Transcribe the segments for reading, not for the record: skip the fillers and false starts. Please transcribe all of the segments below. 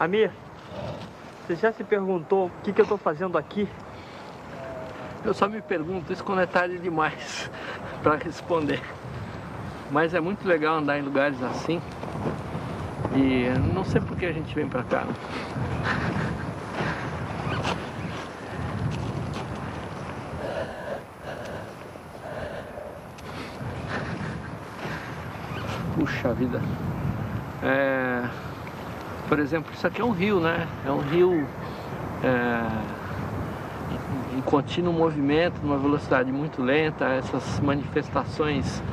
Amir, você já se perguntou o que eu estou fazendo aqui? Eu só me pergunto isso quando é tarde demais para responder. Mas é muito legal andar em lugares assim. E não sei por que a gente vem para cá, né? Puxa vida. Por exemplo, isso aqui é um rio, né? É um rio em contínuo movimento, numa velocidade muito lenta. Essas manifestações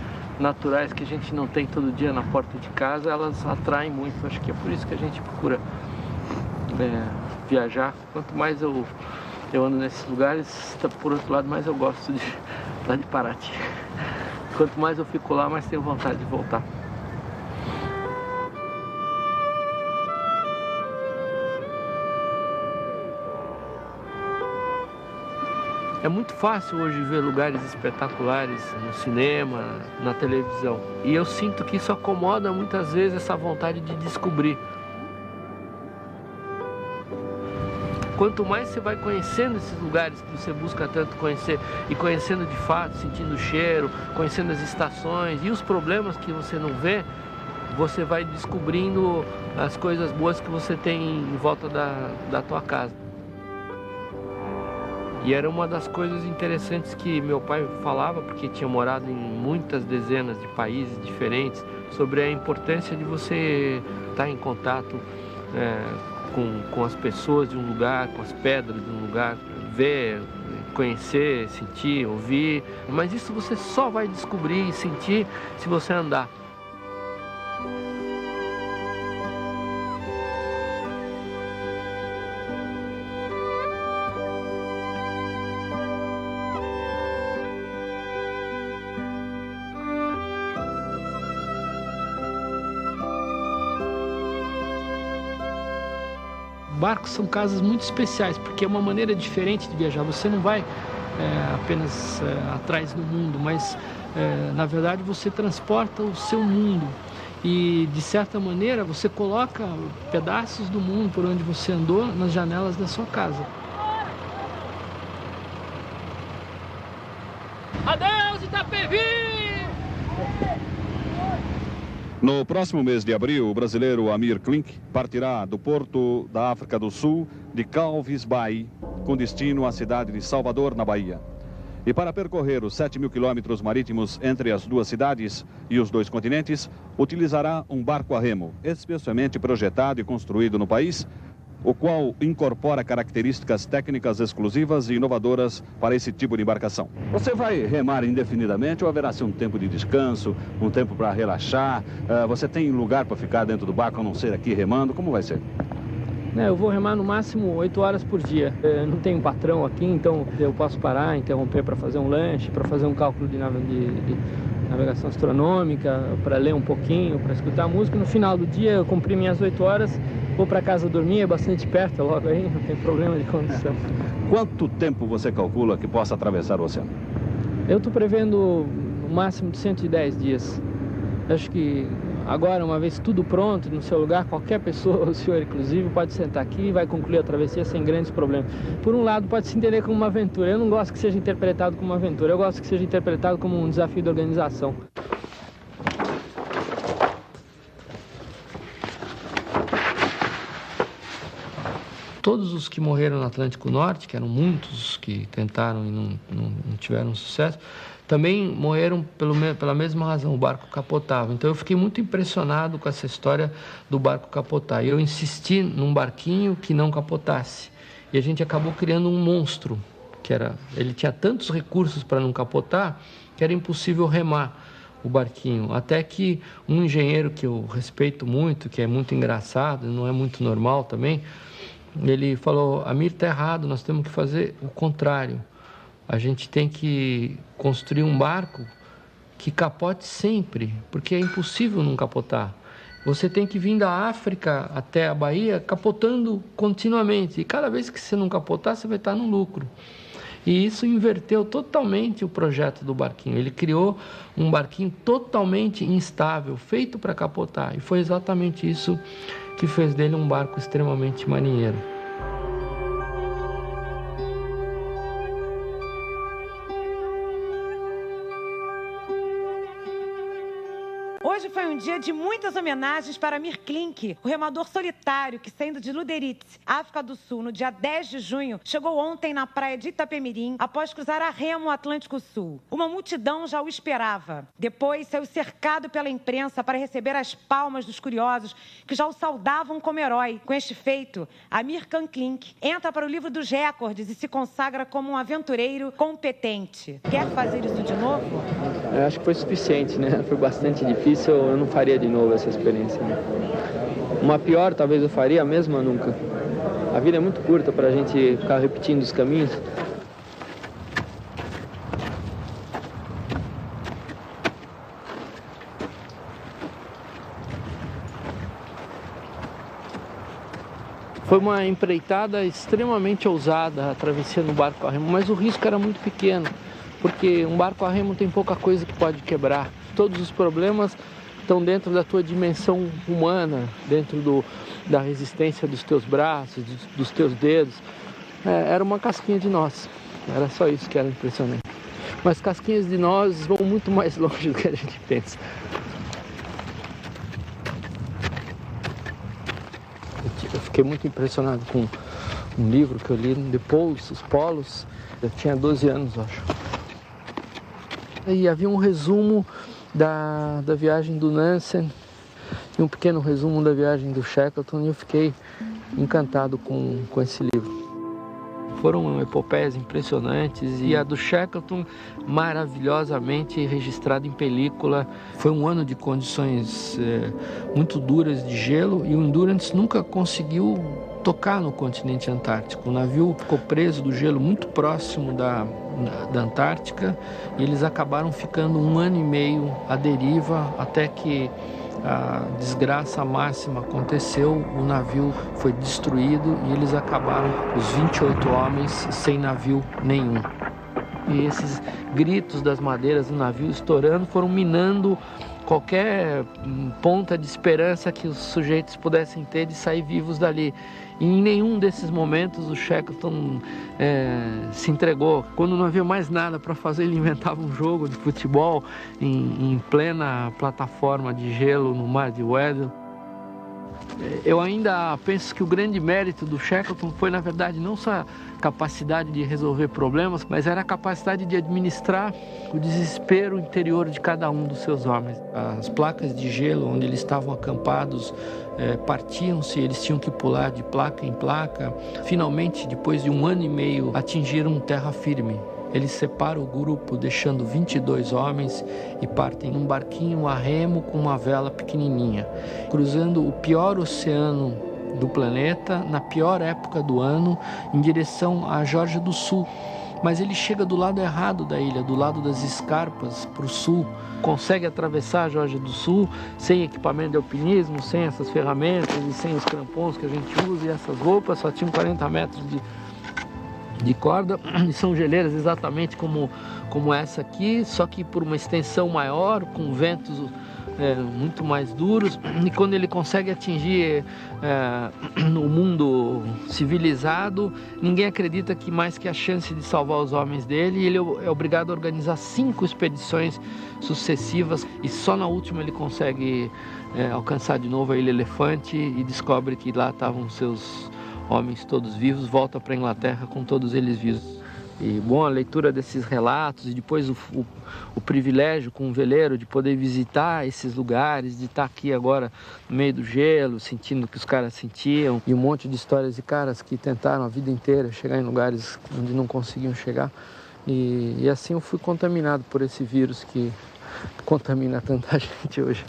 naturais que a gente não tem todo dia na porta de casa, elas atraem muito. Acho que é por isso que a gente procura viajar. Quanto mais eu ando nesses lugares, por outro lado, mais eu gosto lá de Paraty. Quanto mais eu fico lá, mais tenho vontade de voltar. É muito fácil hoje ver lugares espetaculares no cinema, na televisão. E eu sinto que isso acomoda muitas vezes essa vontade de descobrir. Quanto mais você vai conhecendo esses lugares que você busca tanto conhecer, e conhecendo de fato, sentindo o cheiro, conhecendo as estações e os problemas que você não vê, você vai descobrindo as coisas boas que você tem em volta da tua casa. E era uma das coisas interessantes que meu pai falava, porque tinha morado em muitas dezenas de países diferentes, sobre a importância de você estar em contato com as pessoas de um lugar, com as pedras de um lugar, ver, conhecer, sentir, ouvir. Mas isso você só vai descobrir e sentir se você andar. Barcos são casas muito especiais, porque é uma maneira diferente de viajar. Você não vai apenas atrás do mundo, mas na verdade você transporta o seu mundo. E de certa maneira você coloca pedaços do mundo por onde você andou nas janelas da sua casa. Adeus, Itapevi! No próximo mês de abril, o brasileiro Amir Klink partirá do porto da África do Sul de Calvis Bay, com destino à cidade de Salvador, na Bahia. E para percorrer os 7.000 quilômetros marítimos entre as duas cidades e os dois continentes, utilizará um barco a remo, especialmente projetado e construído no país, o qual incorpora características técnicas exclusivas e inovadoras para esse tipo de embarcação. Você vai remar indefinidamente ou haverá um tempo de descanso, um tempo para relaxar? Você tem lugar para ficar dentro do barco, a não ser aqui remando? Como vai ser? Eu vou remar no máximo 8 horas por dia. Eu não tenho patrão aqui, então eu posso parar, interromper para fazer um lanche, para fazer um cálculo de navegação astronômica, para ler um pouquinho, para escutar música. No final do dia eu cumpri minhas 8 horas, vou para casa dormir, é bastante perto logo aí, não tem problema de condição. Quanto tempo você calcula que possa atravessar o oceano? Eu estou prevendo no máximo de 110 dias. Acho que agora, uma vez tudo pronto, no seu lugar, qualquer pessoa, o senhor inclusive, pode sentar aqui e vai concluir a travessia sem grandes problemas. Por um lado, pode se entender como uma aventura. Eu não gosto que seja interpretado como uma aventura, eu gosto que seja interpretado como um desafio de organização. Todos os que morreram no Atlântico Norte, que eram muitos que tentaram e não tiveram sucesso, também morreram pela mesma razão, o barco capotava. Então eu fiquei muito impressionado com essa história do barco capotar. E eu insisti num barquinho que não capotasse. E a gente acabou criando um monstro, ele tinha tantos recursos para não capotar, que era impossível remar o barquinho. Até que um engenheiro que eu respeito muito, que é muito engraçado, não é muito normal também, ele falou: Amir, está errado, nós temos que fazer o contrário. A gente tem que construir um barco que capote sempre, porque é impossível não capotar. Você tem que vir da África até a Bahia capotando continuamente. E cada vez que você não capotar, você vai estar no lucro. E isso inverteu totalmente o projeto do barquinho. Ele criou um barquinho totalmente instável, feito para capotar. E foi exatamente isso que fez dele um barco extremamente marinheiro. Hoje foi um dia de muitas homenagens para Amir Klink, o remador solitário que, saindo de Luderitz, África do Sul, no dia 10 de junho, chegou ontem na praia de Itapemirim após cruzar a remo o Atlântico Sul. Uma multidão já o esperava. Depois saiu cercado pela imprensa para receber as palmas dos curiosos que já o saudavam como herói. Com este feito, Amir Klink entra para o livro dos recordes e se consagra como um aventureiro competente. Quer fazer isso de novo? Eu acho que foi suficiente, né? Foi bastante difícil, eu não faria de novo essa experiência, né? Uma pior talvez eu faria, a mesma nunca. A vida é muito curta para a gente ficar repetindo os caminhos. Foi uma empreitada extremamente ousada, a travessia no barco a remo, mas o risco era muito pequeno, porque um barco a remo tem pouca coisa que pode quebrar. Todos os problemas estão dentro da tua dimensão humana, dentro da resistência dos teus braços, dos teus dedos. Era uma casquinha de nós, era só isso que era impressionante. Mas casquinhas de nós vão muito mais longe do que a gente pensa. Eu fiquei muito impressionado com um livro que eu li, depois, Os Polos. Eu tinha 12 anos, acho. E havia um resumo da viagem do Nansen e um pequeno resumo da viagem do Shackleton, e eu fiquei encantado com esse livro. Foram epopeias impressionantes, e a do Shackleton maravilhosamente registrada em película. Foi um ano de condições muito duras de gelo, e o Endurance nunca conseguiu tocar no continente antártico. O navio ficou preso do gelo muito próximo da Antártica, e eles acabaram ficando 1 ano e meio à deriva, até que a desgraça máxima aconteceu, o navio foi destruído e eles acabaram, os 28 homens, sem navio nenhum. E esses gritos das madeiras do navio estourando foram minando qualquer ponta de esperança que os sujeitos pudessem ter de sair vivos dali. E em nenhum desses momentos o Shackleton se entregou. Quando não havia mais nada para fazer, ele inventava um jogo de futebol em plena plataforma de gelo no mar de Weddell. Eu ainda penso que o grande mérito do Shackleton foi, na verdade, não só a capacidade de resolver problemas, mas era a capacidade de administrar o desespero interior de cada um dos seus homens. As placas de gelo onde eles estavam acampados partiam-se, eles tinham que pular de placa em placa. Finalmente, depois de 1 ano e meio, atingiram terra firme. Eles separam o grupo, deixando 22 homens, e partem num barquinho a remo com uma vela pequenininha, cruzando o pior oceano do planeta, na pior época do ano, em direção à Geórgia do Sul. Mas ele chega do lado errado da ilha, do lado das escarpas, para o sul. Consegue atravessar a Geórgia do Sul sem equipamento de alpinismo, sem essas ferramentas e sem os crampons que a gente usa, e essas roupas só tinham 40 metros de corda, e são geleiras exatamente como essa aqui, só que por uma extensão maior, com ventos muito mais duros. E quando ele consegue atingir no mundo civilizado, ninguém acredita que mais que a chance de salvar os homens dele, e ele é obrigado a organizar 5 expedições sucessivas, e só na última ele consegue alcançar de novo a Ilha Elefante e descobre que lá estavam seus homens todos vivos, volta para a Inglaterra com todos eles vivos. E, bom, a leitura desses relatos, e depois o privilégio com o veleiro de poder visitar esses lugares, de estar aqui agora no meio do gelo, sentindo o que os caras sentiam, e um monte de histórias de caras que tentaram a vida inteira chegar em lugares onde não conseguiam chegar. E assim eu fui contaminado por esse vírus que contamina tanta gente hoje.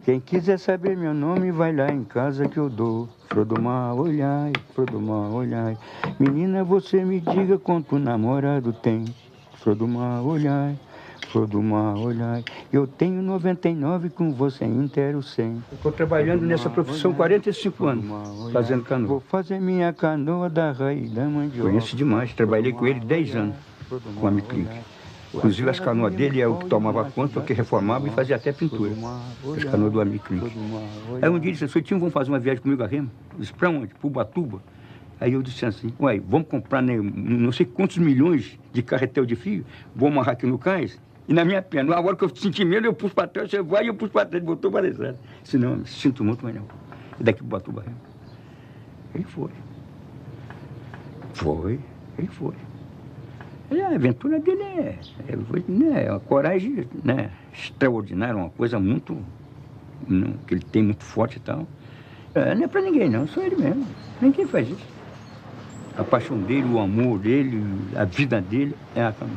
Quem quiser saber meu nome, vai lá em casa que eu dou. Flor do mar, olhai, flor do mar, olhai. Menina, você me diga quanto namorado tem. Flor do mar, olhai, flor do mar, olhai. Eu tenho 99, com você inteiro 100. Estou trabalhando nessa profissão 45 anos, fazendo canoa. Vou fazer minha canoa da raiz da mandioca. Conheço demais, trabalhei com ele 10 anos, com o Amir Klink. Inclusive as canoas dele é o que tomava conta, o que reformava e fazia até pintura. As canoas do Amir Klink. Aí um dia ele disse, tio, vamos fazer uma viagem comigo a remo? Eu disse, pra onde? Para Ubatuba. Aí eu disse assim, ué, vamos comprar né, não sei quantos milhões de carretel de fio, vou amarrar aqui no cais, e na minha perna, na hora que eu senti medo, eu pus para trás, você vai, e eu pus para trás, botou para trás. Disse, não, me sinto muito, mas não. E daqui para Ubatuba remo. Ele foi. Ele foi. E a aventura dele é uma coragem, né, extraordinária, uma coisa muito, que ele tem muito forte e tal. Não é para ninguém não, só ele mesmo. Ninguém faz isso. A paixão dele, o amor dele, a vida dele é a canoa.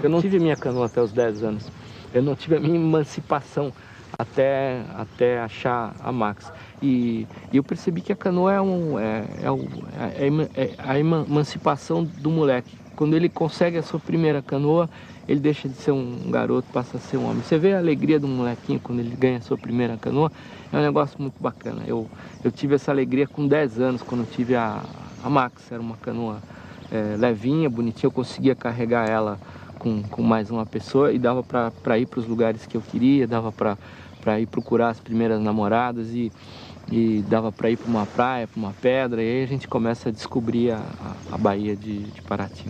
Eu não tive minha canoa até os 10 anos. Eu não tive a minha emancipação até achar a Max. E eu percebi que a canoa é a emancipação do moleque. Quando ele consegue a sua primeira canoa, ele deixa de ser um garoto, passa a ser um homem. Você vê a alegria do molequinho quando ele ganha a sua primeira canoa, é um negócio muito bacana. Eu tive essa alegria com 10 anos, quando eu tive a Max. Era uma canoa levinha, bonitinha, eu conseguia carregar ela com mais uma pessoa e dava para ir para os lugares que eu queria, dava para ir procurar as primeiras namoradas e dava para ir para uma praia, para uma pedra, e aí a gente começa a descobrir a Baía de Paraty.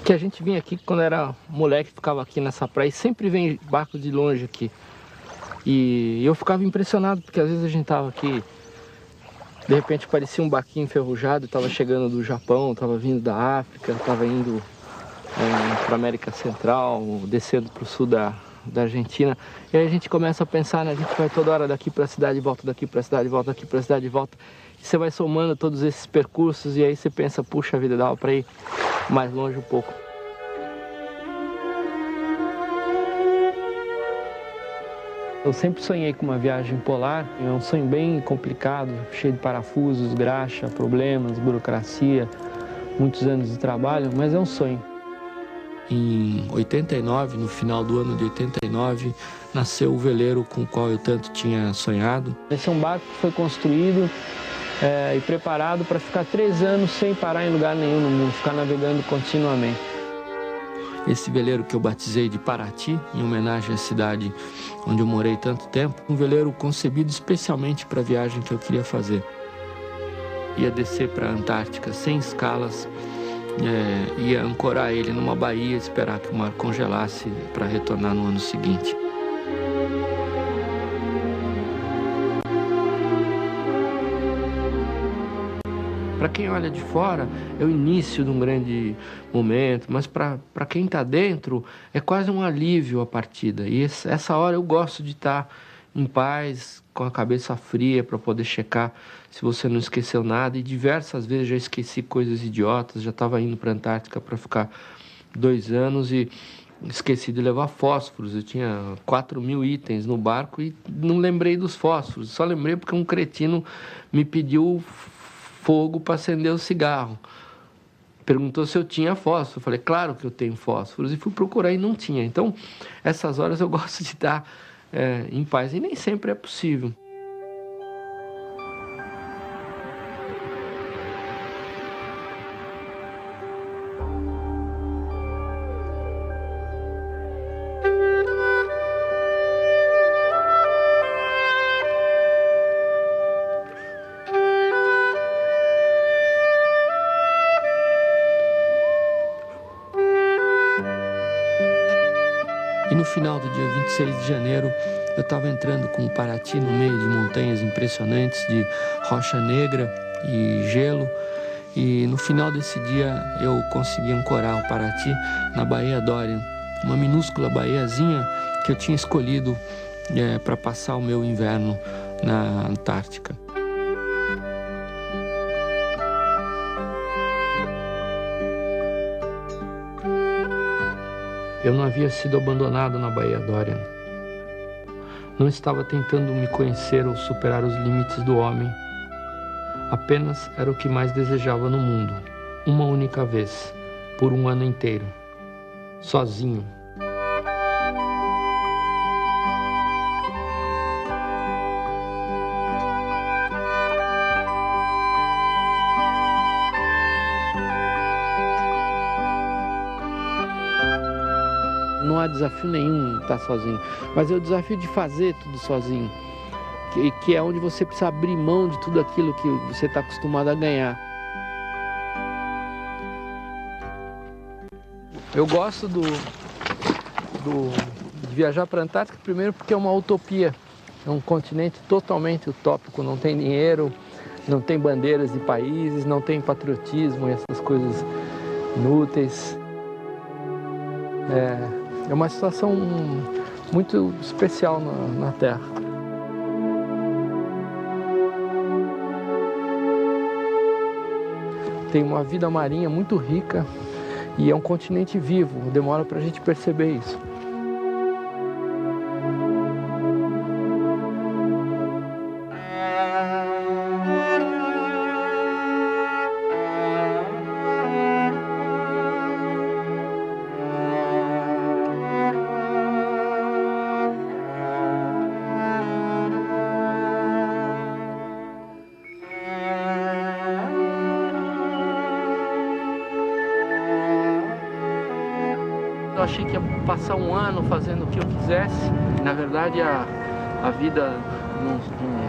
Que a gente vinha aqui quando era moleque, ficava aqui nessa praia e sempre vem barco de longe aqui. E eu ficava impressionado, porque às vezes a gente tava aqui, de repente parecia um barquinho enferrujado, estava chegando do Japão, estava vindo da África, estava indo para a América Central, descendo para o sul da Argentina. E aí a gente começa a pensar, né? A gente vai toda hora daqui para a cidade, volta daqui para a cidade, volta daqui para a cidade, volta. E você vai somando todos esses percursos e aí você pensa, puxa vida, dava para ir mais longe um pouco. Eu sempre sonhei com uma viagem polar, é um sonho bem complicado, cheio de parafusos, graxa, problemas, burocracia, muitos anos de trabalho, mas é um sonho. Em 89, no final do ano de 89, nasceu o veleiro com o qual eu tanto tinha sonhado. Esse é um barco que foi construído e preparado para ficar 3 anos sem parar em lugar nenhum no mundo, ficar navegando continuamente. Esse veleiro que eu batizei de Paraty, em homenagem à cidade onde eu morei tanto tempo, um veleiro concebido especialmente para a viagem que eu queria fazer. Ia descer para a Antártica sem escalas, ia ancorar ele numa baía, esperar que o mar congelasse para retornar no ano seguinte. Para quem olha de fora, é o início de um grande momento, mas para quem está dentro, é quase um alívio a partida. E essa hora eu gosto de estar em paz, com a cabeça fria, para poder checar se você não esqueceu nada. E diversas vezes já esqueci coisas idiotas, já estava indo para a Antártica para ficar 2 anos e esqueci de levar fósforos. Eu tinha 4.000 itens no barco e não lembrei dos fósforos. Só lembrei porque um cretino me pediu fogo para acender o cigarro. Perguntou se eu tinha fósforo. Eu falei, claro que eu tenho fósforos. E fui procurar e não tinha. Então, essas horas eu gosto de estar em paz. E nem sempre é possível. E no final do dia 26 de janeiro, eu estava entrando com o Paraty no meio de montanhas impressionantes, de rocha negra e gelo. E no final desse dia, eu consegui ancorar o Paraty na Baía Dorian, uma minúscula baiazinha que eu tinha escolhido para passar o meu inverno na Antártica. Eu não havia sido abandonado na Baía Dorian. Não estava tentando me conhecer ou superar os limites do homem. Apenas era o que mais desejava no mundo. Uma única vez, por um ano inteiro. Sozinho. Não há desafio nenhum estar sozinho, mas é o desafio de fazer tudo sozinho, que é onde você precisa abrir mão de tudo aquilo que você está acostumado a ganhar. Eu gosto de viajar para a Antártica, primeiro porque é uma utopia, é um continente totalmente utópico, não tem dinheiro, não tem bandeiras de países, não tem patriotismo e essas coisas inúteis. É uma situação muito especial na Terra. Tem uma vida marinha muito rica e é um continente vivo, demora para a gente perceber isso. Eu achei que ia passar um ano fazendo o que eu quisesse. Na verdade, a vida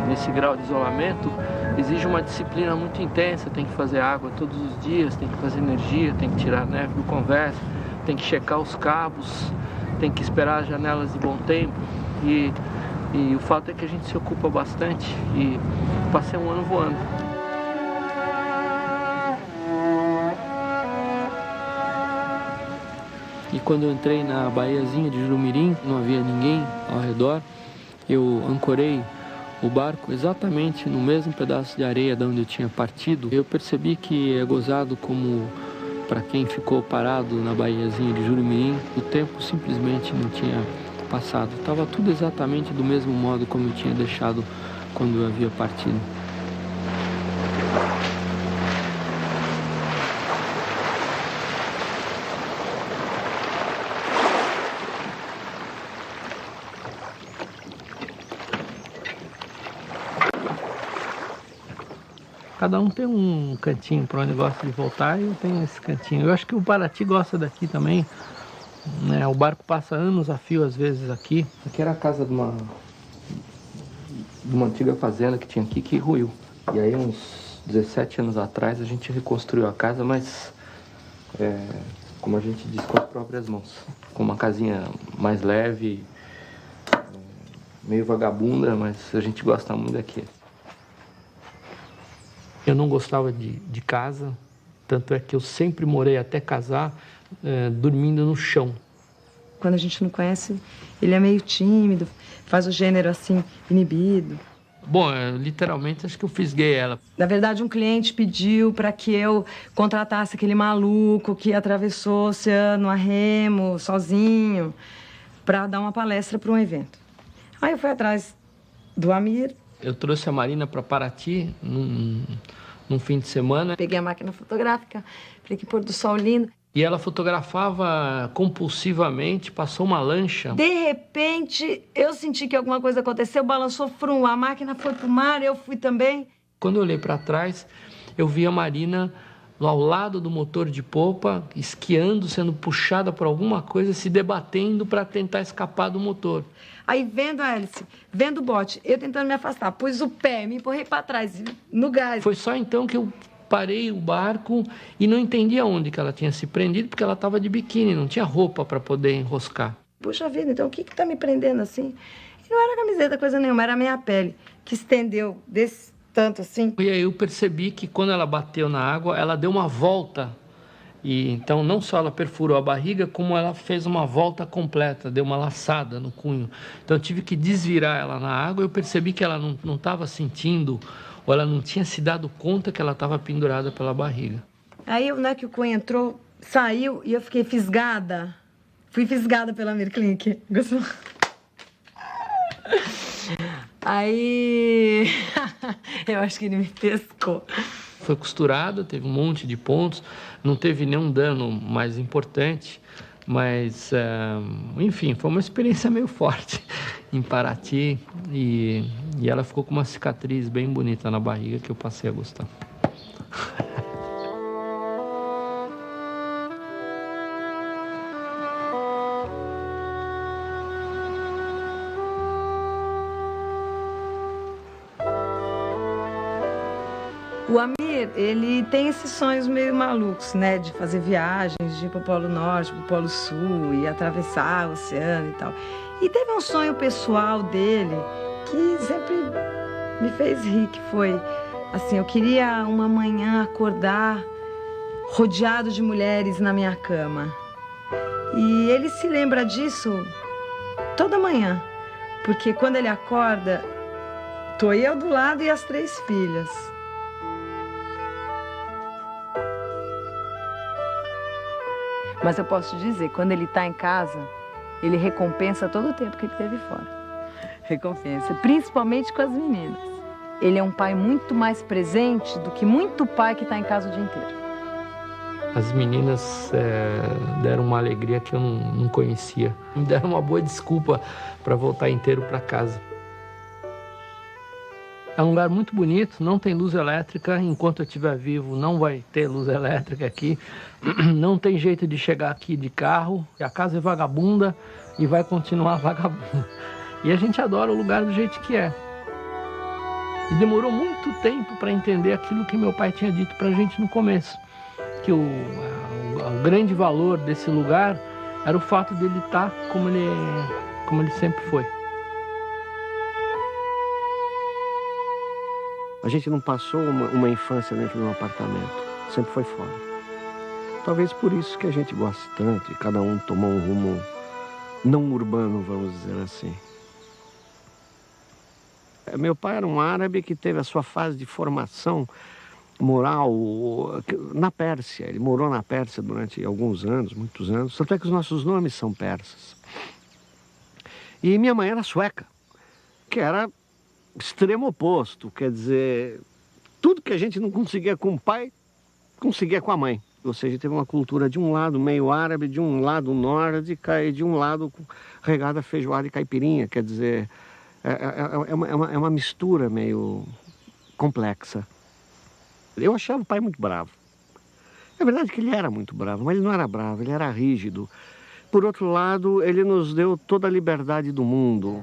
nesse grau de isolamento exige uma disciplina muito intensa. Tem que fazer água todos os dias, tem que fazer energia, tem que tirar a neve do convés, tem que checar os cabos, tem que esperar as janelas de bom tempo. E o fato é que a gente se ocupa bastante e passei um ano voando. E quando eu entrei na baiazinha de Jurumirim, não havia ninguém ao redor, eu ancorei o barco exatamente no mesmo pedaço de areia de onde eu tinha partido. Eu percebi que é gozado como, para quem ficou parado na baiazinha de Jurumirim, o tempo simplesmente não tinha passado. Estava tudo exatamente do mesmo modo como eu tinha deixado quando eu havia partido. Cada um tem um cantinho para onde gosta de voltar e eu tenho esse cantinho. Eu acho que o Paraty gosta daqui também, né? O barco passa anos a fio às vezes aqui. Aqui era a casa de uma antiga fazenda que tinha aqui que ruiu. E aí uns 17 anos atrás a gente reconstruiu a casa, mas como a gente diz, com as próprias mãos. Com uma casinha mais leve, meio vagabunda, mas a gente gosta muito daqui. Eu não gostava de casa, tanto é que eu sempre morei até casar dormindo no chão. Quando a gente não conhece, ele é meio tímido, faz o gênero assim, inibido. Bom, literalmente acho que eu fisguei ela. Na verdade, um cliente pediu para que eu contratasse aquele maluco que atravessou o oceano a remo, sozinho, para dar uma palestra para um evento. Aí eu fui atrás do Amir. Eu trouxe a Marina para Paraty num fim de semana. Peguei a máquina fotográfica, falei que pôr do sol lindo. E ela fotografava compulsivamente, passou uma lancha. De repente, eu senti que alguma coisa aconteceu, balançou, frum, a máquina foi pro mar, eu fui também. Quando eu olhei para trás, eu vi a Marina ao lado do motor de popa, esquiando, sendo puxada por alguma coisa, se debatendo para tentar escapar do motor. Aí, vendo a hélice, vendo o bote, eu tentando me afastar, pus o pé, me empurrei para trás, no gás. Foi só então que eu parei o barco e não entendi aonde que ela tinha se prendido, porque ela estava de biquíni, não tinha roupa para poder enroscar. Puxa vida, então o que tá me prendendo assim? E não era camiseta, coisa nenhuma, era a minha pele, que estendeu desse tanto assim. E aí eu percebi que quando ela bateu na água, ela deu uma volta. E então não só ela perfurou a barriga, como ela fez uma volta completa, deu uma laçada no cunho. Então eu tive que desvirar ela na água e eu percebi que ela não estava sentindo, ou ela não tinha se dado conta que ela estava pendurada pela barriga. Aí, né, que o cunho entrou, saiu e eu fiquei fisgada. Fui fisgada pela Amir Klink. Gostou? Aí, eu acho que ele me pescou. Foi costurada, teve um monte de pontos, não teve nenhum dano mais importante, mas, enfim, foi uma experiência meio forte em Paraty e ela ficou com uma cicatriz bem bonita na barriga que eu passei a gostar. O Amir, ele tem esses sonhos meio malucos, né? De fazer viagens, de ir pro Polo Norte, pro Polo Sul e atravessar o oceano e tal. E teve um sonho pessoal dele que sempre me fez rir, que foi assim, eu queria uma manhã acordar rodeado de mulheres na minha cama. E ele se lembra disso toda manhã, porque quando ele acorda, tô eu do lado e as 3 filhas. Mas eu posso te dizer, quando ele está em casa, ele recompensa todo o tempo que ele teve fora. Recompensa, principalmente com as meninas. Ele é um pai muito mais presente do que muito pai que está em casa o dia inteiro. As meninas deram uma alegria que eu não conhecia. Me deram uma boa desculpa para voltar inteiro para casa. É um lugar muito bonito, não tem luz elétrica. Enquanto eu estiver vivo, não vai ter luz elétrica aqui. Não tem jeito de chegar aqui de carro. A casa é vagabunda e vai continuar vagabunda. E a gente adora o lugar do jeito que é. E demorou muito tempo para entender aquilo que meu pai tinha dito para a gente no começo. Que o grande valor desse lugar era o fato dele estar como ele sempre foi. A gente não passou uma infância dentro de um apartamento, sempre foi fora. Talvez por isso que a gente gosta tanto e cada um tomou um rumo não urbano, vamos dizer assim. Meu pai era um árabe que teve a sua fase de formação moral na Pérsia. Ele morou na Pérsia durante alguns anos, muitos anos, tanto é que os nossos nomes são persas. E minha mãe era sueca, que era extremo oposto, quer dizer, tudo que a gente não conseguia com o pai, conseguia com a mãe. Ou seja, teve uma cultura de um lado meio árabe, de um lado nórdica e de um lado regada a feijoada e caipirinha, quer dizer, é uma mistura meio complexa. Eu achava o pai muito bravo. É verdade que ele era muito bravo, mas ele não era bravo, ele era rígido. Por outro lado, ele nos deu toda a liberdade do mundo.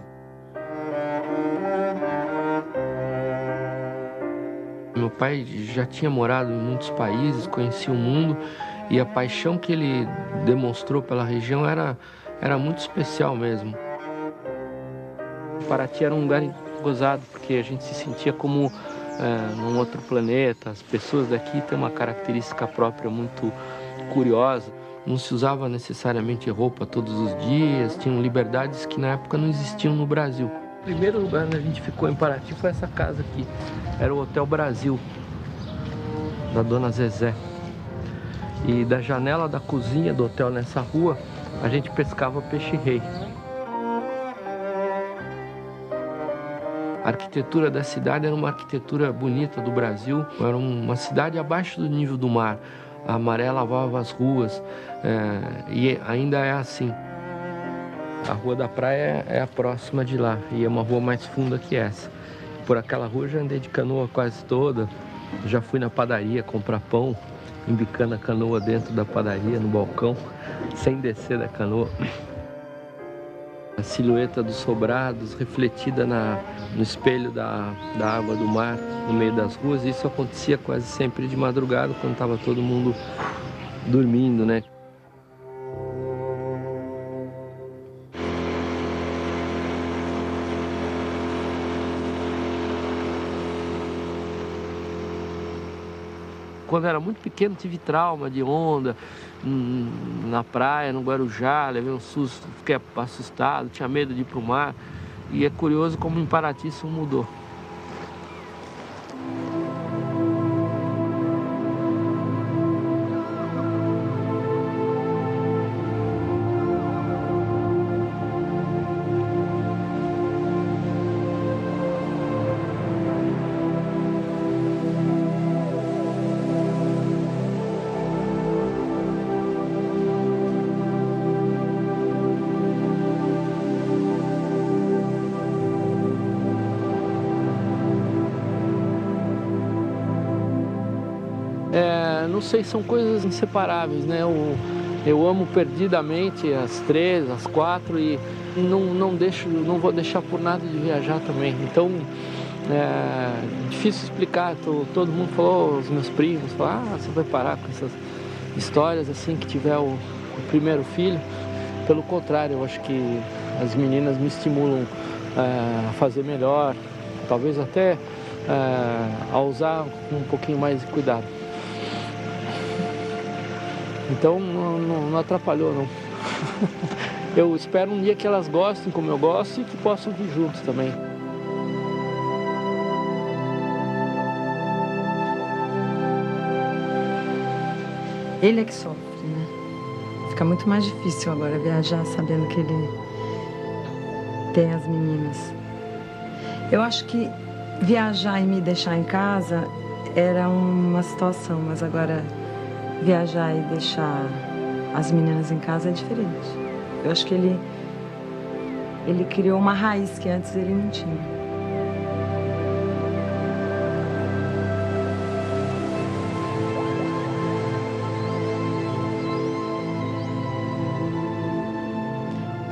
Meu pai já tinha morado em muitos países, conhecia o mundo e a paixão que ele demonstrou pela região era muito especial mesmo. Paraty era um lugar gozado, porque a gente se sentia como num outro planeta. As pessoas daqui têm uma característica própria muito curiosa. Não se usava necessariamente roupa todos os dias, tinham liberdades que na época não existiam no Brasil. O primeiro lugar onde a gente ficou em Paraty foi essa casa aqui. Era o Hotel Brasil, da dona Zezé. E da janela da cozinha do hotel nessa rua, a gente pescava peixe-rei. A arquitetura da cidade era uma arquitetura bonita do Brasil. Era uma cidade abaixo do nível do mar. A maré lavava as ruas e ainda é assim. A Rua da Praia é a próxima de lá e é uma rua mais funda que essa. Por aquela rua eu já andei de canoa quase toda. Já fui na padaria comprar pão, embicando a canoa dentro da padaria, no balcão, sem descer da canoa. A silhueta dos sobrados refletida no espelho da água do mar, no meio das ruas. Isso acontecia quase sempre de madrugada, quando estava todo mundo dormindo, né? Quando eu era muito pequeno, tive trauma de onda na praia, no Guarujá, levei um susto, fiquei assustado, tinha medo de ir para o mar. E é curioso como em Paraty isso mudou. não sei, são coisas inseparáveis, né? Eu amo perdidamente as 3, as 4 e não vou deixar por nada de viajar também. Então, é difícil explicar. Todo mundo falou, os meus primos falaram, você vai parar com essas histórias assim que tiver o primeiro filho. Pelo contrário, eu acho que as meninas me estimulam a fazer melhor, talvez até a usar um pouquinho mais de cuidado. Então não atrapalhou, não. Eu espero um dia que elas gostem como eu gosto e que possam vir juntos também. Ele é que sofre, né? Fica muito mais difícil agora viajar sabendo que ele tem as meninas. Eu acho que viajar e me deixar em casa era uma situação, mas agora viajar e deixar as meninas em casa é diferente. Eu acho que ele criou uma raiz que antes ele não tinha.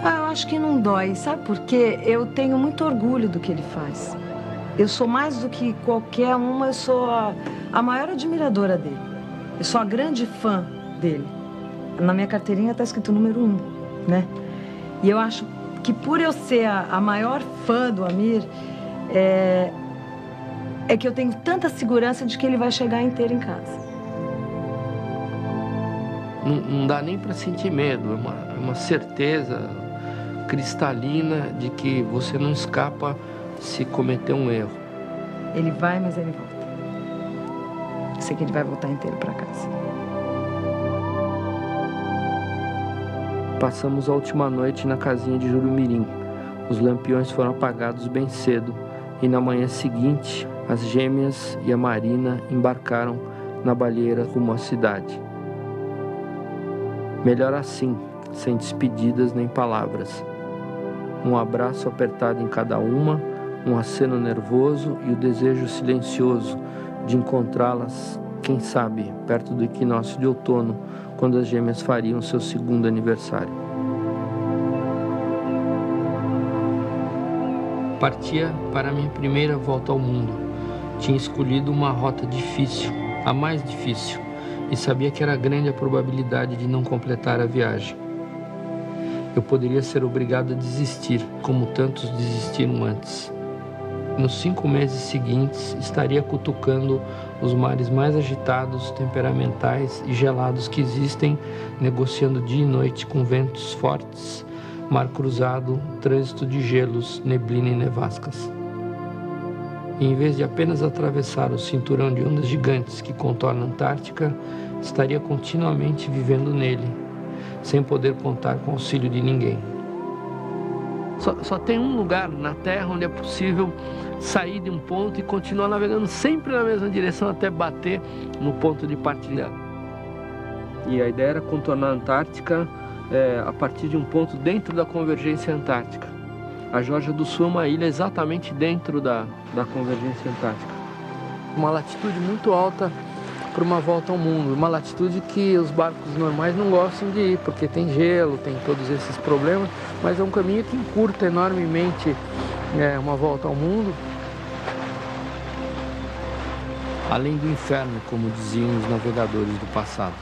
Eu acho que não dói, sabe por quê? Eu tenho muito orgulho do que ele faz. Eu sou mais do que qualquer uma, eu sou a maior admiradora dele. Eu sou a grande fã dele. Na minha carteirinha está escrito número 1, né? E eu acho que por eu ser a maior fã do Amir, é que eu tenho tanta segurança de que ele vai chegar inteiro em casa. Não dá nem para sentir medo, é uma certeza cristalina de que você não escapa se cometer um erro. Ele vai, mas ele volta. Eu sei que ele vai voltar inteiro para casa. Passamos a última noite na casinha de Jurumirim. Os lampiões foram apagados bem cedo e na manhã seguinte as gêmeas e a Marina embarcaram na baleeira rumo à cidade. Melhor assim, sem despedidas nem palavras. Um abraço apertado em cada uma, um aceno nervoso e o desejo silencioso de encontrá-las, quem sabe, perto do equinócio de outono, quando as gêmeas fariam seu segundo aniversário. Partia para minha primeira volta ao mundo. Tinha escolhido uma rota difícil, a mais difícil, e sabia que era grande a probabilidade de não completar a viagem. Eu poderia ser obrigado a desistir, como tantos desistiram antes. Nos 5 meses seguintes, estaria cutucando os mares mais agitados, temperamentais e gelados que existem, negociando dia e noite com ventos fortes, mar cruzado, trânsito de gelos, neblina e nevascas. E em vez de apenas atravessar o cinturão de ondas gigantes que contorna a Antártica, estaria continuamente vivendo nele, sem poder contar com o auxílio de ninguém. Só tem um lugar na Terra onde é possível sair de um ponto e continuar navegando sempre na mesma direção até bater no ponto de partida. E a ideia era contornar a Antártica a partir de um ponto dentro da convergência antártica. A Geórgia do Sul é uma ilha exatamente dentro da convergência antártica. Uma latitude muito alta para uma volta ao mundo, uma latitude que os barcos normais não gostam de ir, porque tem gelo, tem todos esses problemas, mas é um caminho que encurta enormemente uma volta ao mundo. Além do inferno, como diziam os navegadores do passado.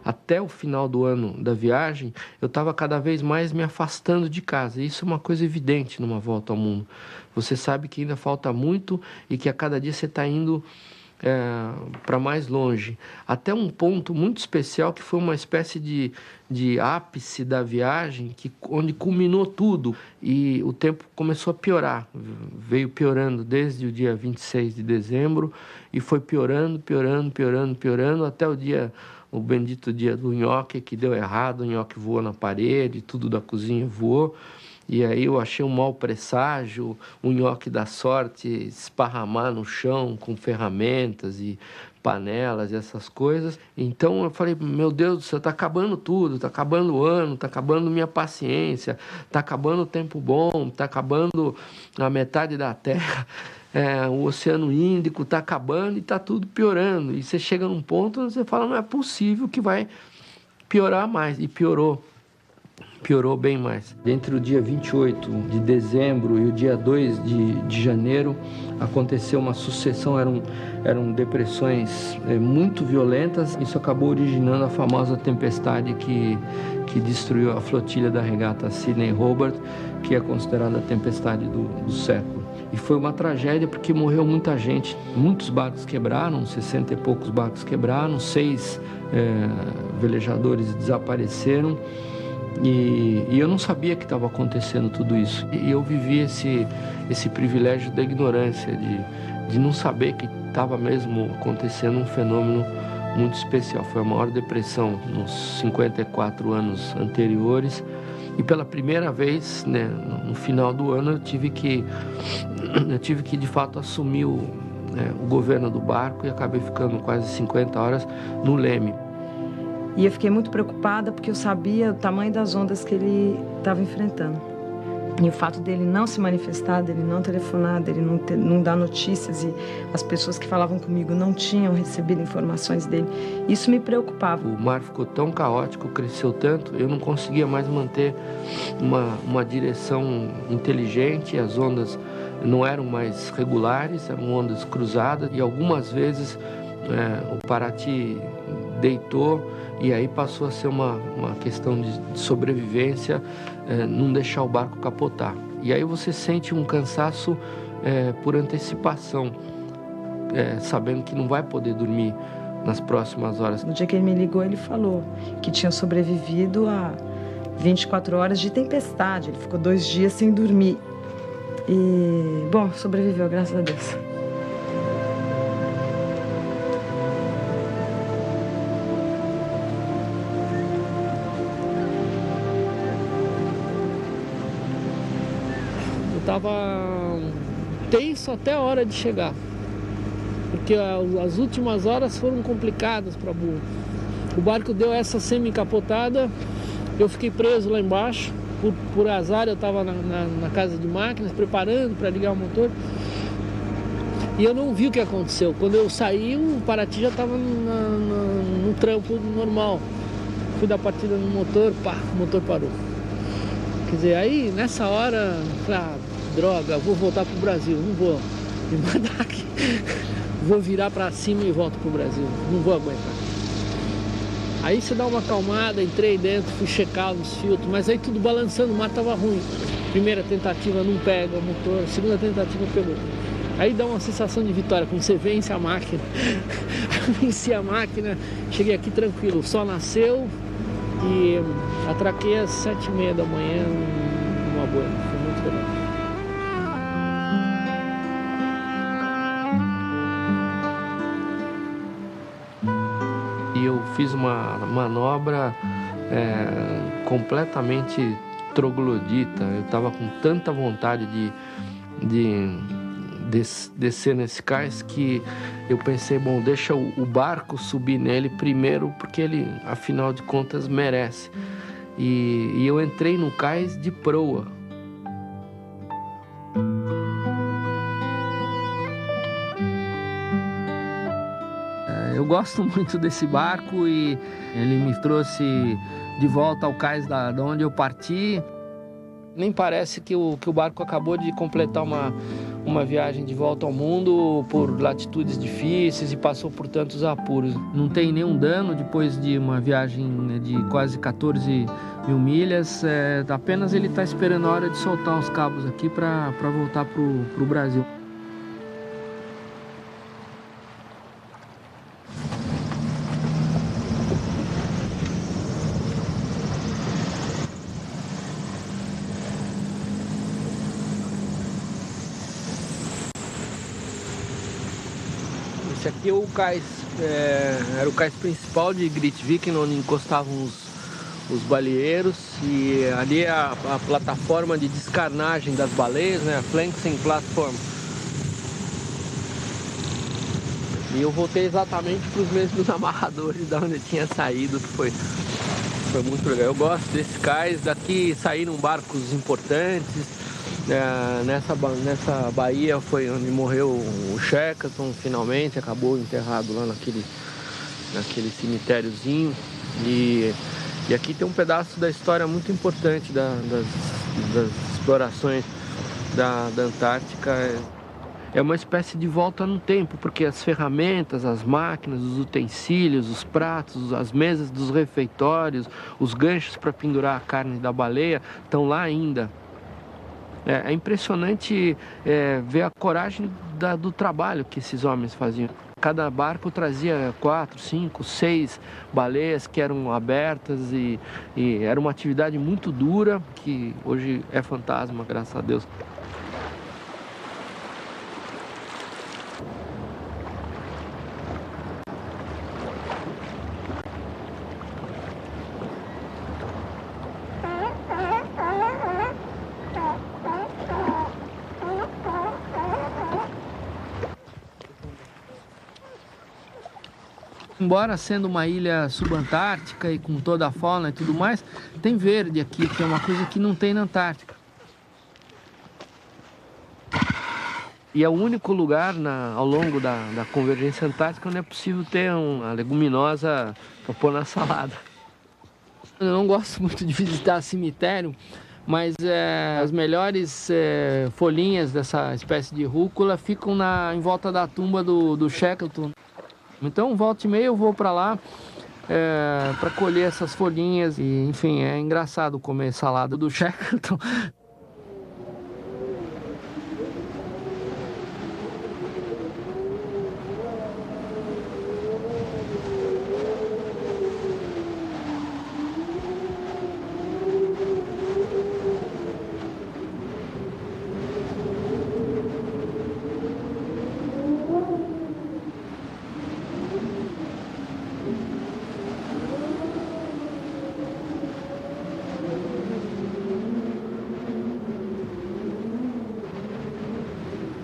até o final do ano da viagem, eu estava cada vez mais me afastando de casa. Isso é uma coisa evidente numa volta ao mundo. Você sabe que ainda falta muito e que a cada dia você está indo para mais longe. Até um ponto muito especial que foi uma espécie de ápice da viagem, onde culminou tudo e o tempo começou a piorar. Veio piorando desde o dia 26 de dezembro e foi piorando até o bendito dia do nhoque, que deu errado, o nhoque voou na parede, tudo da cozinha voou. E aí eu achei um mau presságio, um nhoque da sorte esparramar no chão com ferramentas e panelas e essas coisas. Então eu falei, meu Deus do céu, está acabando tudo, está acabando o ano, está acabando minha paciência, está acabando o tempo bom, está acabando a metade da Terra, o Oceano Índico está acabando e está tudo piorando. E você chega num ponto onde você fala, não é possível que vai piorar mais. E piorou bem mais. Entre o dia 28 de dezembro e o dia 2 de janeiro, aconteceu uma sucessão, eram depressões muito violentas. Isso acabou originando a famosa tempestade que destruiu a flotilha da regata Sydney Hobart, que é considerada a tempestade do século. E foi uma tragédia porque morreu muita gente. Muitos barcos quebraram, 60 e poucos barcos quebraram, 6 velejadores desapareceram. E eu não sabia que estava acontecendo tudo isso. E eu vivi esse privilégio da ignorância, de não saber que estava mesmo acontecendo um fenômeno muito especial. Foi a maior depressão nos 54 anos anteriores. E pela primeira vez, né, no final do ano, eu tive que de fato assumir o governo do barco e acabei ficando quase 50 horas no leme. E eu fiquei muito preocupada porque eu sabia o tamanho das ondas que ele estava enfrentando. E o fato dele não se manifestar, dele não telefonar, dele não dar notícias, e as pessoas que falavam comigo não tinham recebido informações dele, isso me preocupava. O mar ficou tão caótico, cresceu tanto, eu não conseguia mais manter uma direção inteligente, as ondas não eram mais regulares, eram ondas cruzadas, e algumas vezes o Paraty deitou, e aí passou a ser uma questão de sobrevivência, não deixar o barco capotar. E aí você sente um cansaço por antecipação, sabendo que não vai poder dormir nas próximas horas. No dia que ele me ligou, ele falou que tinha sobrevivido a 24 horas de tempestade. Ele ficou 2 dias sem dormir. E, bom, sobreviveu, graças a Deus. Estava tenso até a hora de chegar, porque as últimas horas foram complicadas para burro. O barco deu essa semi-capotada, eu fiquei preso lá embaixo, por azar eu estava na casa de máquinas, preparando para ligar o motor, e eu não vi o que aconteceu. Quando eu saí, o Paraty já estava no trampo normal. Fui dar partida no motor, o motor parou. Quer dizer, aí nessa hora, droga, vou voltar pro Brasil, não vou me mandar aqui, vou virar para cima e volto pro Brasil, não vou aguentar. Aí você dá uma acalmada, entrei dentro, fui checar os filtros, mas aí tudo balançando, o mar tava ruim. Primeira tentativa não pega o motor, segunda tentativa pegou. Aí dá uma sensação de vitória, quando você vence a máquina. Venci a máquina, cheguei aqui tranquilo, o sol nasceu e atraquei às 7h30 da manhã numa boa, foi muito legal. E eu fiz uma manobra completamente troglodita. Eu estava com tanta vontade de descer nesse cais que eu pensei, bom, deixa o barco subir nele primeiro, porque ele, afinal de contas, merece. E eu entrei no cais de proa. Eu gosto muito desse barco e ele me trouxe de volta ao cais de onde eu parti. Nem parece que o barco acabou de completar uma viagem de volta ao mundo por latitudes difíceis e passou por tantos apuros. Não tem nenhum dano depois de uma viagem de quase 14 mil milhas. Apenas ele está esperando a hora de soltar os cabos aqui para voltar para o Brasil. Esse aqui é o cais, era o cais principal de Grytviken, onde encostavam os baleeiros, e ali é a plataforma de descarnagem das baleias, né, a Flanksing Platform. E eu voltei exatamente para os mesmos amarradores da onde eu tinha saído, que foi muito legal. Eu gosto desse cais, daqui saíram barcos importantes. Nessa baía foi onde morreu o Shackleton, finalmente, acabou enterrado lá naquele cemitériozinho. E aqui tem um pedaço da história muito importante das explorações da Antártica. É uma espécie de volta no tempo, porque as ferramentas, as máquinas, os utensílios, os pratos, as mesas dos refeitórios, os ganchos para pendurar a carne da baleia estão lá ainda. É impressionante ver a coragem do trabalho que esses homens faziam. Cada barco trazia 4, 5, 6 baleias que eram abertas e era uma atividade muito dura, que hoje é fantasma, graças a Deus. Embora sendo uma ilha subantártica e com toda a fauna e tudo mais, tem verde aqui, que é uma coisa que não tem na Antártica. E é o único lugar ao longo da convergência antártica onde é possível ter uma leguminosa para pôr na salada. Eu não gosto muito de visitar cemitério, mas as melhores folhinhas dessa espécie de rúcula ficam em volta da tumba do Shackleton. Então, volta e meia eu vou para lá para colher essas folhinhas. E, enfim, é engraçado comer salada do Shackleton.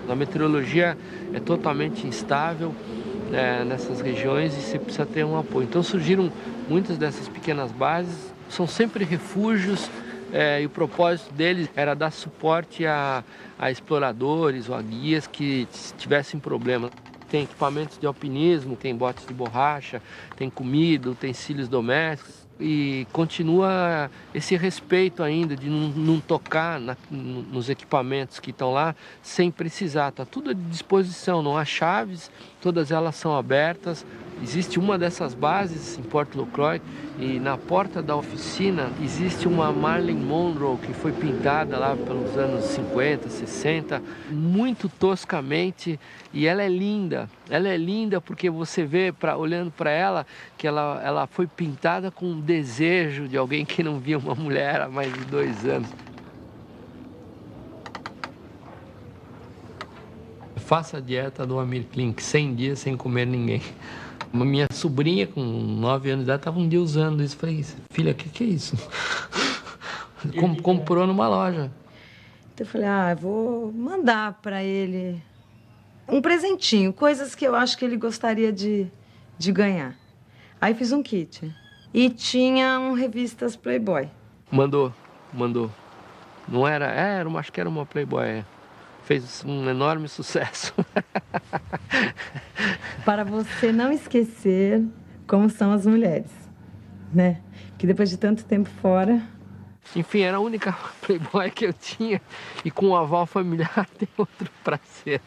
A meteorologia é totalmente instável nessas regiões e você precisa ter um apoio. Então surgiram muitas dessas pequenas bases, são sempre refúgios e o propósito deles era dar suporte a exploradores ou a guias que tivessem problemas. Tem equipamentos de alpinismo, tem botes de borracha, tem comida, utensílios domésticos. E continua esse respeito ainda de não tocar nos equipamentos que estão lá sem precisar. Está tudo à disposição, não há chaves, todas elas são abertas. Existe uma dessas bases em Port Lacroix e na porta da oficina existe uma Marilyn Monroe que foi pintada lá pelos anos 50, 60, muito toscamente, e ela é linda. Ela é linda porque você vê, olhando para ela, que ela foi pintada com um desejo de alguém que não via uma mulher há mais de 2 anos. Faça a dieta do Amir Klink, 100 dias sem comer ninguém. Minha sobrinha, com 9 anos de idade, estava um dia usando isso. Falei, filha, o que é isso? Comprou numa loja. Então eu falei, eu vou mandar para ele um presentinho, coisas que eu acho que ele gostaria de ganhar. Aí fiz um kit. E tinha revistas Playboy. Mandou. Não era? Acho que era uma Playboy. Fez um enorme sucesso. Para você não esquecer como são as mulheres, né? Que depois de tanto tempo fora... Enfim, era a única Playboy que eu tinha e com o aval familiar tem outro prazer.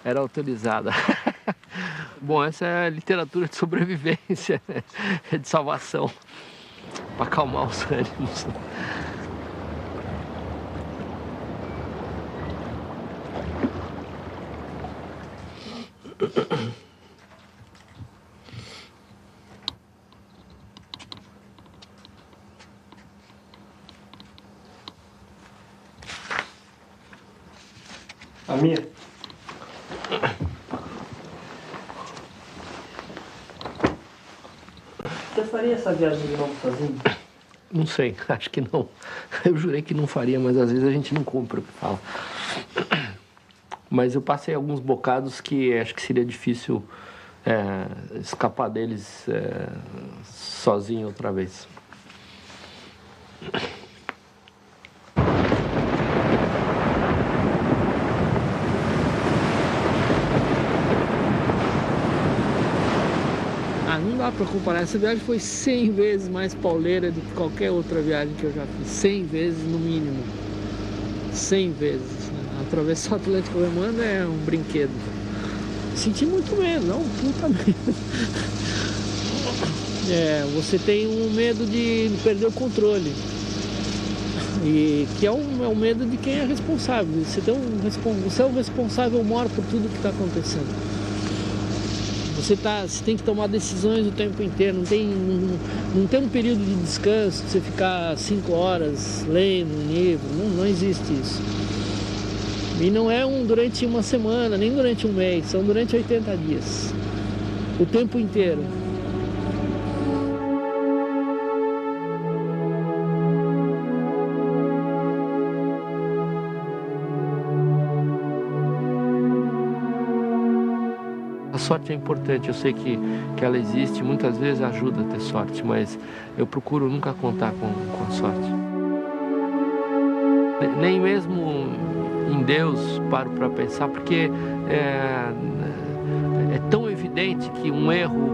Era autorizada. Bom, essa é a literatura de sobrevivência, de salvação, para acalmar os ânimos. A minha? Você faria essa viagem de novo sozinho? Não sei, acho que não. Eu jurei que não faria, mas às vezes a gente não cumpre o que fala. Mas eu passei alguns bocados que acho que seria difícil escapar deles sozinho outra vez. Não dá para comparar. Essa viagem foi 100 vezes mais pauleira do que qualquer outra viagem que eu já fiz. 100 vezes no mínimo. 100 vezes. Atravessar o Atlântico remando é um brinquedo. Senti muito medo, não, puta medo. Você tem um medo de perder o controle. E que é o medo de quem é responsável. Você é o responsável maior por tudo que está acontecendo. Você tem que tomar decisões o tempo inteiro, não tem um período de descanso, você ficar 5 horas lendo um livro, não existe isso. E não é durante uma semana, nem durante um mês, são durante 80 dias, o tempo inteiro. A sorte é importante, eu sei que ela existe, muitas vezes ajuda a ter sorte, mas eu procuro nunca contar com a sorte. Nem mesmo em Deus paro para pensar, porque é tão evidente que um erro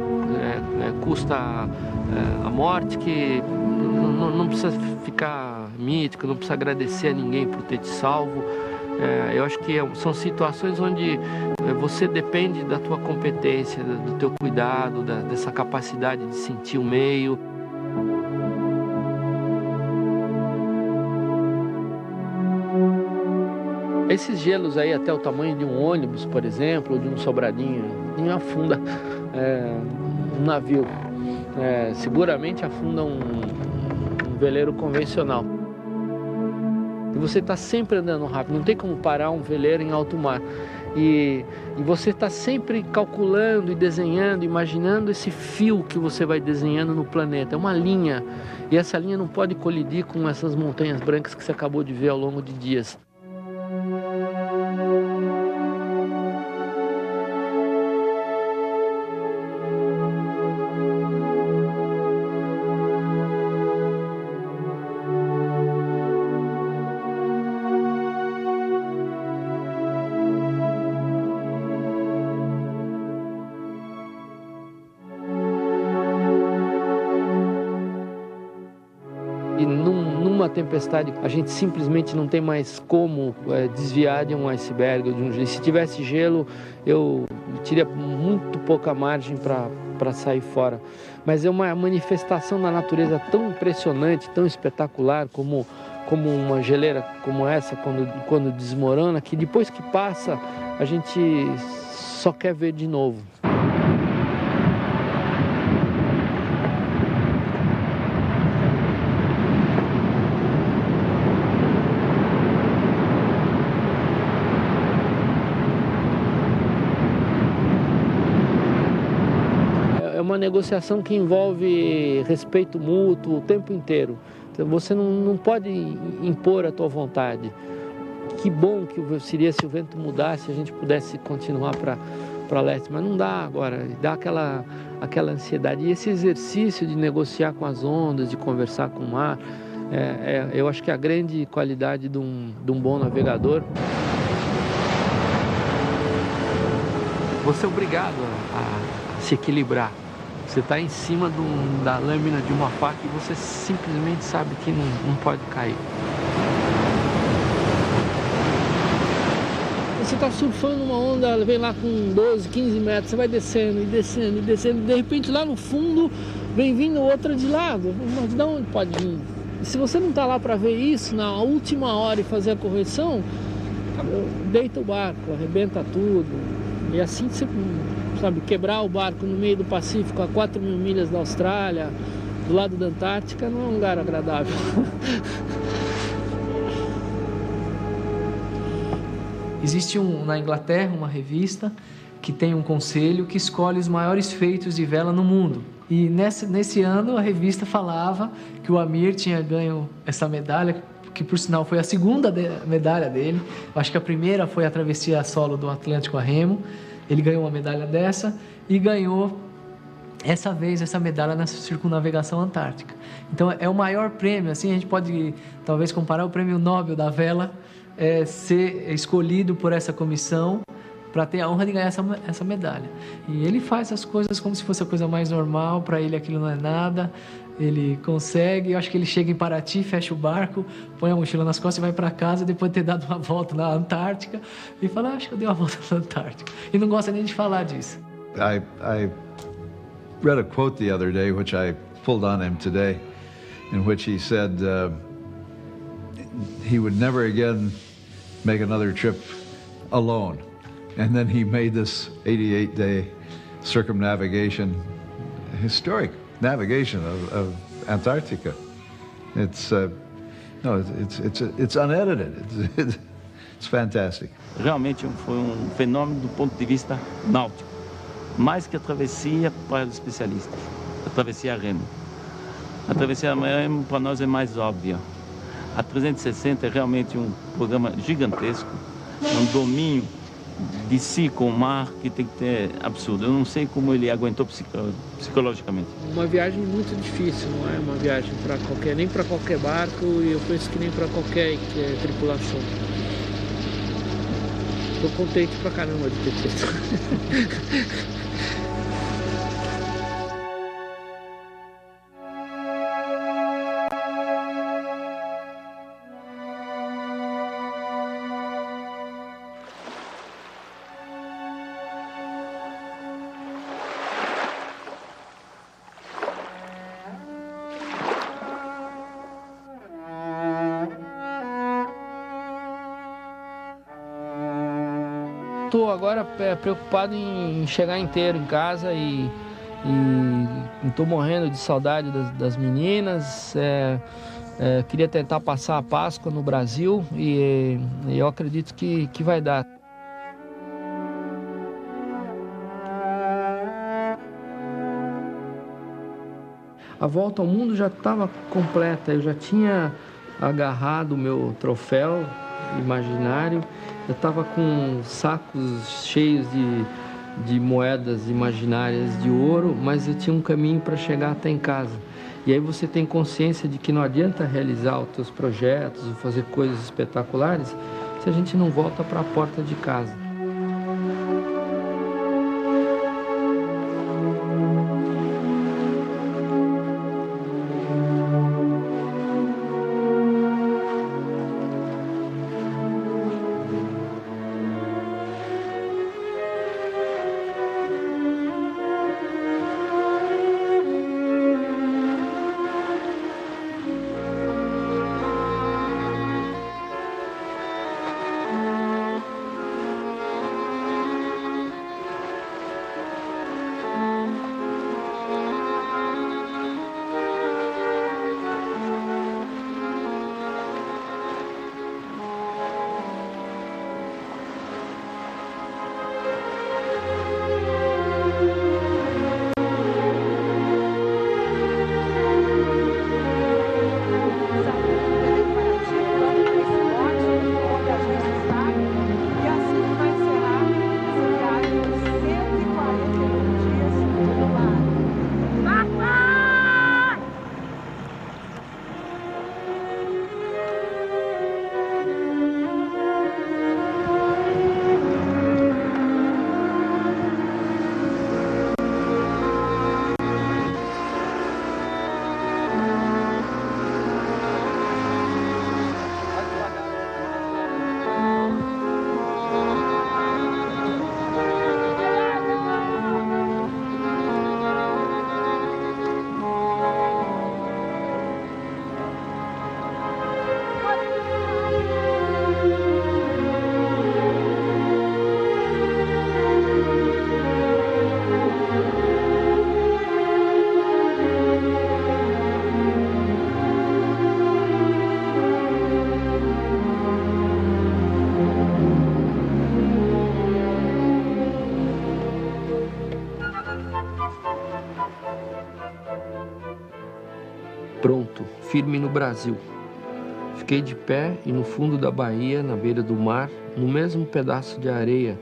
custa a morte que não precisa ficar mítico, não precisa agradecer a ninguém por ter te salvo. Eu acho que são situações onde você depende da tua competência, do teu cuidado, dessa capacidade de sentir o meio. Esses gelos aí até o tamanho de um ônibus, por exemplo, ou de um sobradinho, afunda um navio. Seguramente afunda um veleiro convencional. E você está sempre andando rápido, não tem como parar um veleiro em alto mar. E você está sempre calculando e desenhando, imaginando esse fio que você vai desenhando no planeta. É uma linha, e essa linha não pode colidir com essas montanhas brancas que você acabou de ver ao longo de dias. E numa tempestade a gente simplesmente não tem mais como desviar de um iceberg ou de um gelo. Se tivesse gelo, eu teria muito pouca margem para sair fora. Mas é uma manifestação da natureza tão impressionante, tão espetacular, como uma geleira como essa, quando desmorona, que depois que passa, a gente só quer ver de novo. É uma negociação que envolve respeito mútuo o tempo inteiro. Então, você não pode impor a tua vontade. Que bom que seria se o vento mudasse, a gente pudesse continuar para leste, mas não dá agora, dá aquela ansiedade. E esse exercício de negociar com as ondas, de conversar com o mar, eu acho que é a grande qualidade de um bom navegador. Você é obrigado a se equilibrar. Você está em cima da lâmina de uma faca e você simplesmente sabe que não pode cair. Você está surfando uma onda, ela vem lá com 12, 15 metros, você vai descendo e descendo e descendo, de repente lá no fundo vem vindo outra de lado. Mas de onde pode vir? E se você não está lá para ver isso, na última hora e fazer a correção, deita o barco, arrebenta tudo. E assim você, sabe, quebrar o barco no meio do Pacífico, a 4.000 milhas da Austrália, do lado da Antártica, não é um lugar agradável. Existe na Inglaterra uma revista que tem um conselho que escolhe os maiores feitos de vela no mundo. E nesse ano a revista falava que o Amir tinha ganho essa medalha, que por sinal foi a segunda medalha dele. Eu acho que a primeira foi a travessia solo do Atlântico a remo. Ele ganhou uma medalha dessa e ganhou essa vez essa medalha na circunnavegação antártica. Então é o maior prêmio, assim a gente pode talvez comparar o prêmio Nobel da vela, ser escolhido por essa comissão para ter a honra de ganhar essa medalha. E ele faz as coisas como se fosse a coisa mais normal, para ele aquilo não é nada, ele consegue. Eu acho que ele chega em Paraty, fecha o barco, põe a mochila nas costas e vai para casa depois de ter dado uma volta na Antártica e fala, acho que eu dei uma volta na Antártica. E não gosta nem de falar disso. I read a quote the other day, which I pulled on him today, in which he said he would never again make another trip alone. And then he made this 88-day circumnavigation, historic navigation of Antarctica. It's unedited. It's fantastic. Realmente foi fenômeno do ponto de vista náutico, mais que a travessia para os especialistas, a travessia a remo. A travessia a remo para nós é mais óbvia. A 360 é realmente um programa gigantesco, é um domínio de si com o mar que tem que ter absurdo. Eu não sei como ele aguentou psicologicamente. Uma viagem muito difícil, não é uma viagem para qualquer, nem para qualquer barco e eu penso que nem para qualquer tripulação. Estou contente pra caramba de ter feito. Estou agora preocupado em chegar inteiro em casa e estou morrendo de saudade das meninas. Queria tentar passar a Páscoa no Brasil e eu acredito que vai dar. A volta ao mundo já estava completa, eu já tinha agarrado o meu troféu imaginário, eu estava com sacos cheios de moedas imaginárias de ouro, mas eu tinha um caminho para chegar até em casa. E aí você tem consciência de que não adianta realizar os teus projetos ou fazer coisas espetaculares se a gente não volta para a porta de casa. Pronto, firme no Brasil. Fiquei de pé e no fundo da baía, na beira do mar, no mesmo pedaço de areia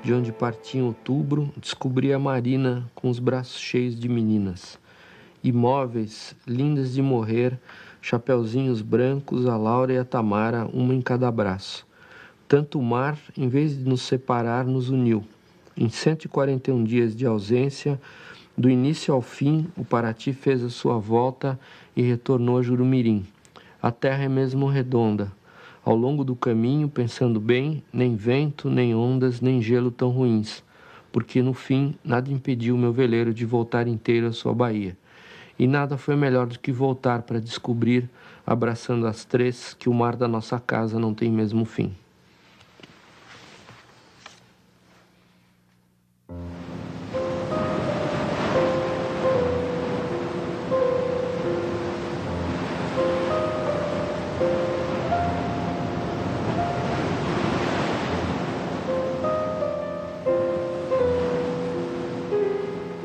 de onde parti em outubro, descobri a Marina com os braços cheios de meninas. Imóveis, lindas de morrer, chapeuzinhos brancos, a Laura e a Tamara, uma em cada braço. Tanto o mar, em vez de nos separar, nos uniu. Em 141 dias de ausência, do início ao fim, o Paraty fez a sua volta e retornou a Jurumirim. A terra é mesmo redonda. Ao longo do caminho, pensando bem, nem vento, nem ondas, nem gelo tão ruins, porque no fim nada impediu meu veleiro de voltar inteiro à sua baía. E nada foi melhor do que voltar para descobrir, abraçando as três, que o mar da nossa casa não tem mesmo fim.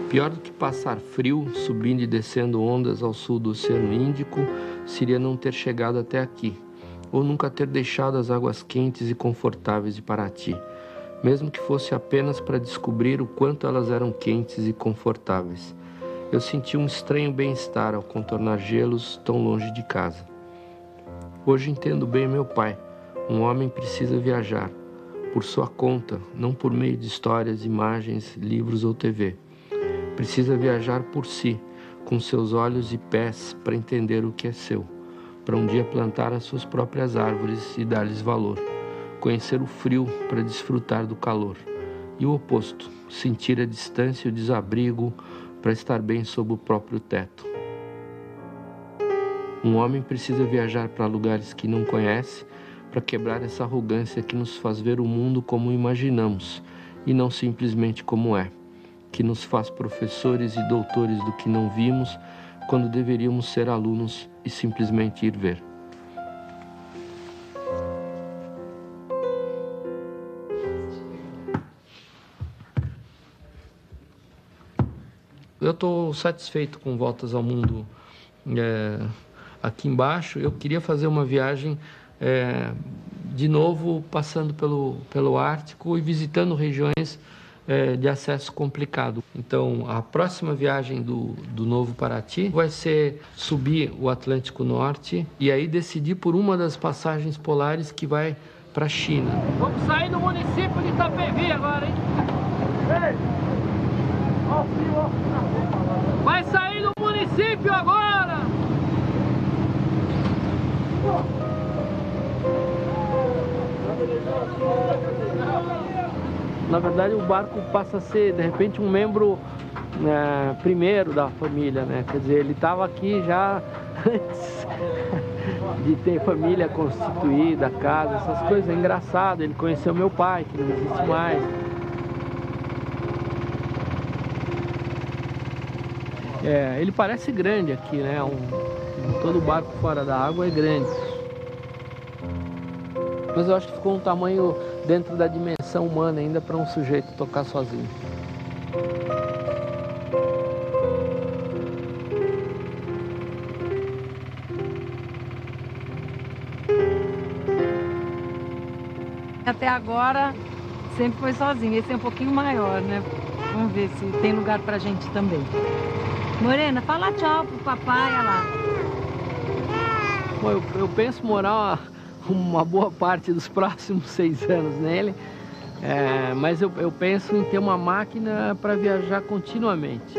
Pior do que passar frio, subindo e descendo ondas ao sul do Oceano Índico, seria não ter chegado até aqui, ou nunca ter deixado as águas quentes e confortáveis de Paraty, mesmo que fosse apenas para descobrir o quanto elas eram quentes e confortáveis. Eu senti um estranho bem-estar ao contornar gelos tão longe de casa. Hoje entendo bem meu pai. Um homem precisa viajar, por sua conta, não por meio de histórias, imagens, livros ou TV. Precisa viajar por si, com seus olhos e pés, para entender o que é seu, para um dia plantar as suas próprias árvores e dar-lhes valor, conhecer o frio para desfrutar do calor, e o oposto, sentir a distância e o desabrigo para estar bem sob o próprio teto. Um homem precisa viajar para lugares que não conhece, para quebrar essa arrogância que nos faz ver o mundo como imaginamos, e não simplesmente como é, que nos faz professores e doutores do que não vimos, quando deveríamos ser alunos e simplesmente ir ver. Eu estou satisfeito com Voltas ao Mundo aqui embaixo. Eu queria fazer uma viagem de novo, passando pelo Ártico e visitando regiões de acesso complicado. Então, a próxima viagem do Novo Paraty vai ser subir o Atlântico Norte e aí decidir por uma das passagens polares que vai para a China. Vamos sair do município de Itapevi agora, hein? Vai sair do município agora! Na verdade, o barco passa a ser, de repente, um membro primeiro da família, né? Quer dizer, ele estava aqui já antes de ter família constituída, casa, essas coisas. É engraçado, ele conheceu meu pai, que não existe mais. Ele parece grande aqui, né? Todo barco fora da água é grande. Mas eu acho que ficou um tamanho dentro da dimensão humana ainda para um sujeito tocar sozinho. Até agora sempre foi sozinho. Esse é um pouquinho maior, né? Vamos ver se tem lugar pra gente também. Morena, fala tchau pro papai, olha lá. Bom, eu penso morar uma boa parte dos próximos 6 anos nele, mas eu penso em ter uma máquina para viajar continuamente.